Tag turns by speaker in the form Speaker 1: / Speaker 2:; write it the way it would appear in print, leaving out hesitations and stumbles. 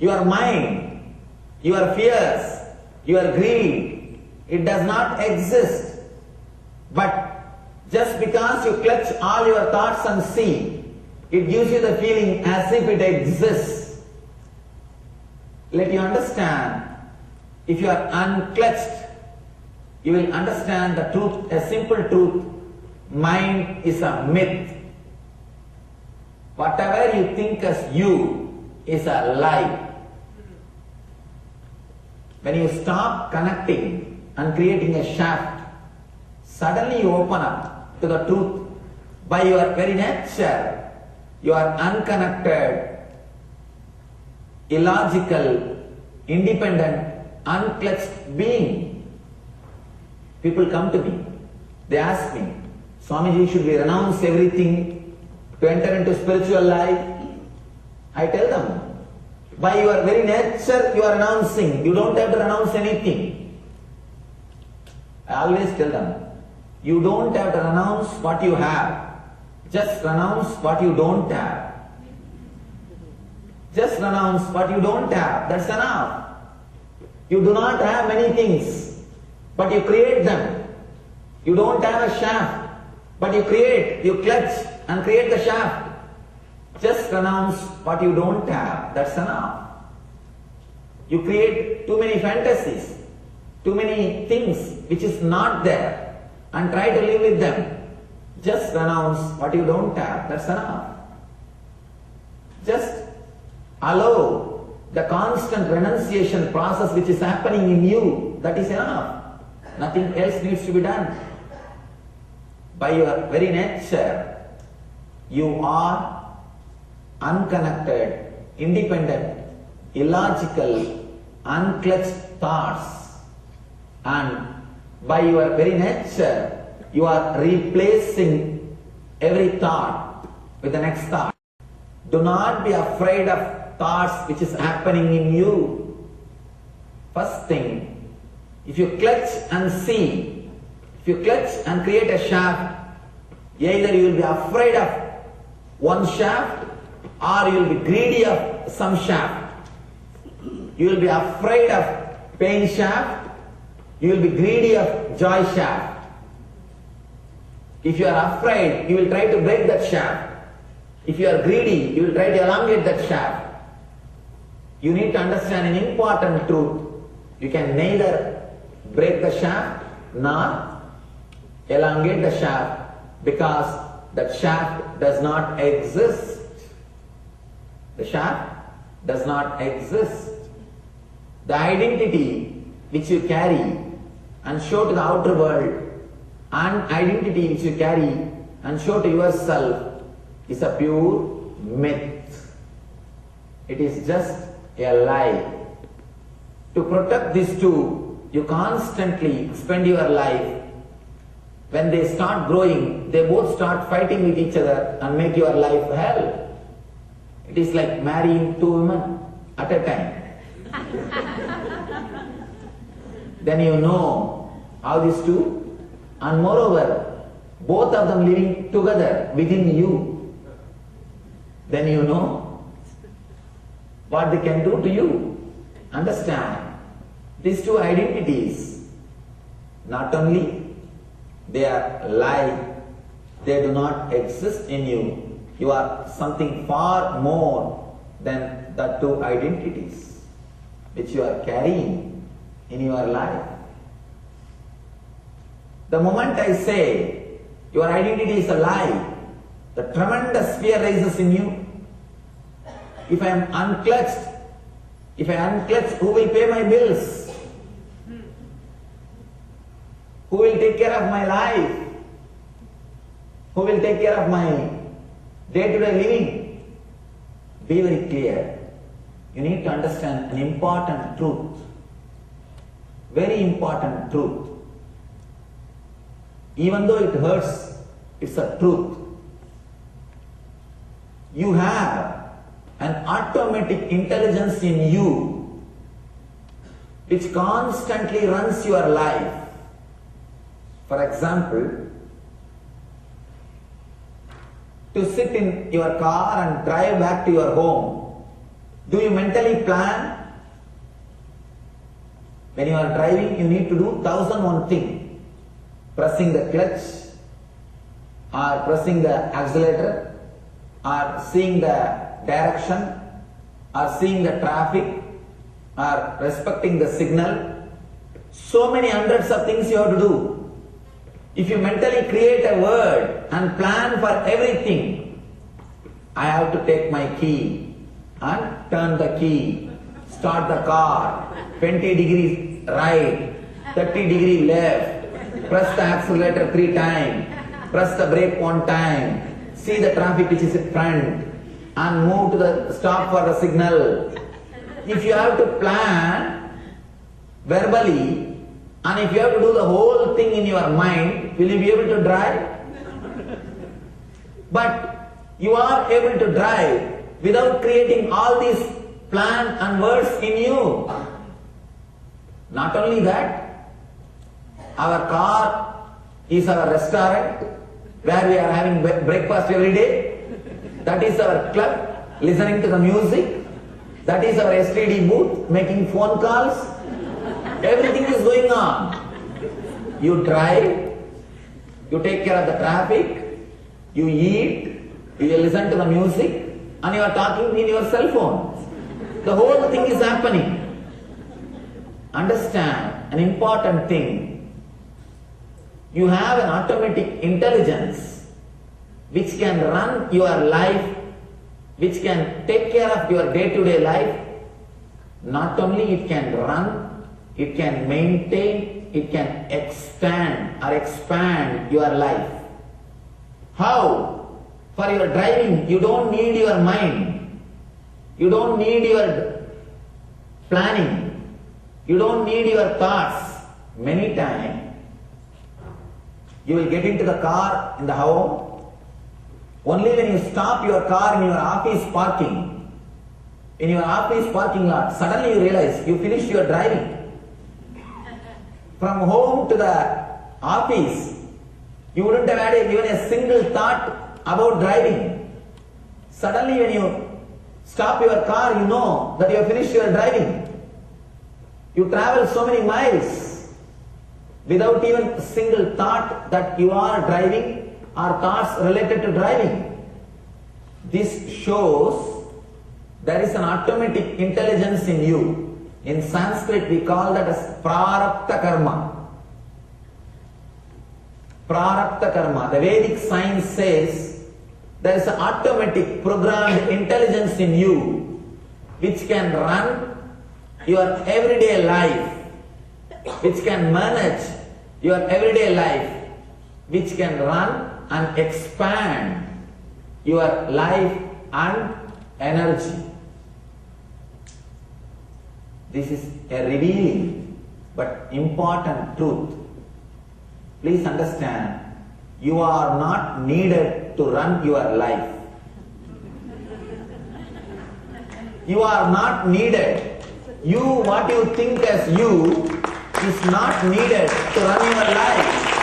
Speaker 1: your mind, your fears, your greed, it does not exist. But just because you clutch all your thoughts and see, it gives you the feeling as if it exists. Let you understand, if you are unclutched, you will understand the truth, a simple truth. Mind is a myth. Whatever you think as you is a lie. When you stop connecting and creating a shaft, suddenly you open up to the truth. By your very nature, you are unconnected, illogical, independent, unclutched being. People come to me, they ask me, Swamiji, should we renounce everything to enter into spiritual life? I tell them, by your very nature you are renouncing, you don't have to renounce anything. I always tell them, you don't have to renounce what you have, just renounce what you don't have. Just renounce what you don't have, that's enough. You do not have many things, but you create them. You don't have a shaft, but you clutch and create the shaft. Just renounce what you don't have, that's enough. You create too many fantasies, too many things which is not there, and try to live with them. Just renounce what you don't have, that's enough. Just allow the constant renunciation process which is happening in you, that is enough. Nothing else needs to be done. By your very nature, you are unconnected, independent, illogical, unclutched thoughts. And by your very nature, you are replacing every thought with the next thought. Do not be afraid of thoughts which is happening in you. First thing, if you clutch and see, if you clutch and create a shaft, either you will be afraid of one shaft or you will be greedy of some shaft. You will be afraid of pain shaft, you will be greedy of joy shaft. If you are afraid, you will try to break that shaft. If you are greedy, you will try to elongate that shaft. You need to understand an important truth. You can neither break the shaft nor elongate the shaft because that shaft does not exist. The shaft does not exist. The identity which you carry and show to the outer world and identity which you carry and show to yourself is a pure myth. It is just a lie. To protect these two, you constantly spend your life. When they start growing, they both start fighting with each other and make your life hell. It is like marrying two women at a time. Then you know how these two, and moreover, both of them living together within you. Then you know what they can do to you. Understand, these two identities, not only they are lie, they do not exist in you. You are something far more than the two identities which you are carrying in your life. The moment I say your identity is a lie, the tremendous fear rises in you. If I am unclutched, who will pay my bills? Who will take care of my life? Who will take care of my day-to-day living? Be very clear. You need to understand an important truth. Very important truth. Even though it hurts, it's a truth. You have an automatic intelligence in you which constantly runs your life. For example, to sit in your car and drive back to your home, Do you mentally plan? When you are driving, you need to do 1001 thing. Pressing the clutch, or pressing the accelerator, or seeing the direction, or seeing the traffic, or respecting the signal. So many hundreds of things you have to do. If you mentally create a word and plan for everything, I have to take my key and turn the key, start the car, 20 degrees right, 30 degree left, press the accelerator 3 times, press the brake 1 time, see the traffic which is in front, and move to the stop for the signal. If you have to plan verbally, and if you have to do the whole thing in your mind, will you be able to drive? But you are able to drive without creating all these plan and words in you. Not only that, our car is our restaurant where we are having breakfast every day. That is our club, listening to the music. That is our STD booth, making phone calls. Everything is going on. You drive, you take care of the traffic, you eat, you listen to the music, and you are talking in your cell phone. The whole thing is happening. Understand an important thing. You have an automatic intelligence which can run your life, which can take care of your day-to-day life. Not only it can run, it can maintain, it can extend or expand your life. How? For your driving, you don't need your mind. You don't need your planning. You don't need your thoughts. Many times, you will get into the car in the home. Only when you stop your car in your office parking, in your office parking lot, suddenly you realize you finished your driving. From home to the office, you wouldn't have had even a single thought about driving. Suddenly when you stop your car, you know that you have finished your driving. You travel so many miles without even a single thought that you are driving or thoughts related to driving. This shows there is an automatic intelligence in you. In Sanskrit we call that as prarabdha karma. Prarabdha karma. The Vedic science says there is an automatic programmed intelligence in you which can run your everyday life, which can manage your everyday life, which can run and expand your life and energy. This is a revealing but important truth. Please understand, you are not needed to run your life. You are not needed. You, what you think as you, is not needed to run your life.